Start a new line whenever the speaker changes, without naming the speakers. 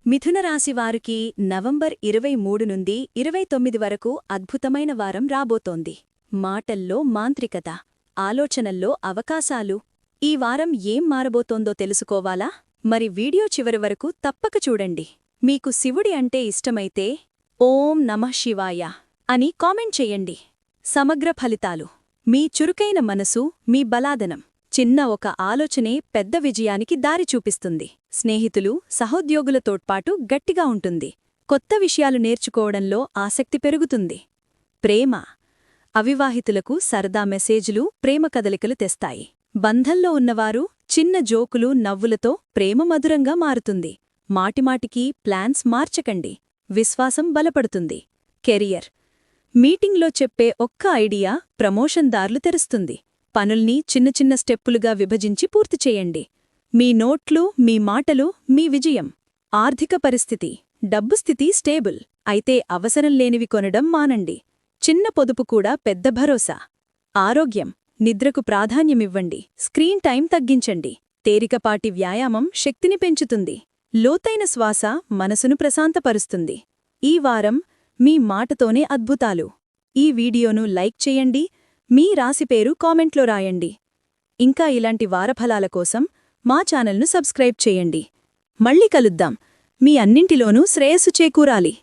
మిథునరాశి వారికి నవంబర్ 23 నుండి 29 వరకు అద్భుతమైన వారం రాబోతోంది. మాటల్లో మాంత్రికత, ఆలోచనల్లో అవకాశాలు. ఈ వారం ఏం మారబోతోందో తెలుసుకోవాలా? మరి వీడియో చివరి వరకు తప్పక చూడండి. మీకు శివుడి అంటే ఇష్టమైతే ఓం నమః శివాయ అని కామెంట్ చెయ్యండి. సమగ్ర ఫలితాలు. మీ చురుకైన మనసు, మీ బలాదనం. చిన్న ఒక ఆలోచనే పెద్ద విజయానికి దారి చూపిస్తుంది. స్నేహితులు, సహోద్యోగుల తోడ్పాటు గట్టిగా ఉంటుంది. కొత్త విషయాలు నేర్చుకోవడంలో ఆసక్తి పెరుగుతుంది. ప్రేమ. అవివాహితులకు సరదా మెసేజులు, ప్రేమ కదలికలు తెస్తాయి. బంధంలో ఉన్నవారు చిన్న జోకులు, నవ్వులతో ప్రేమ మధురంగా మారుతుంది. మాటిమాటికి ప్లాన్స్ మార్చకండి. విశ్వాసం బలపడుతుంది. కెరియర్. మీటింగ్లో చెప్పే ఒక్క ఐడియా ప్రమోషన్ దార్లు తెరుస్తుంది. పనుల్ని చిన్న చిన్న స్టెప్పులుగా విభజించి పూర్తి చేయండి. మీ నోట్లు, మీ మాటలు, మీ విజయం. ఆర్థిక పరిస్థితి. డబ్బు స్థితి స్టేబుల్. అయితే అవసరం లేనివి కొనడం మానండి. చిన్న పొదుపు కూడా పెద్ద భరోసా. ఆరోగ్యం. నిద్రకు ప్రాధాన్యమివ్వండి. స్క్రీన్ టైం తగ్గించండి. తేలికపాటి వ్యాయామం శక్తిని పెంచుతుంది. లోతైన శ్వాస మనసును ప్రశాంతపరుస్తుంది. ఈ వారం మీ మాటతోనే అద్భుతాలు. ఈ వీడియోను లైక్ చేయండి. మీ రాశి పేరు కామెంట్లో రాయండి. ఇంకా ఇలాంటి వారఫలాల కోసం మా ఛానల్ను సబ్స్క్రైబ్ చేయండి. మళ్ళీ కలుద్దాం. మీ అన్నింటిలోనూ శ్రేయస్సు చేకూరాలి.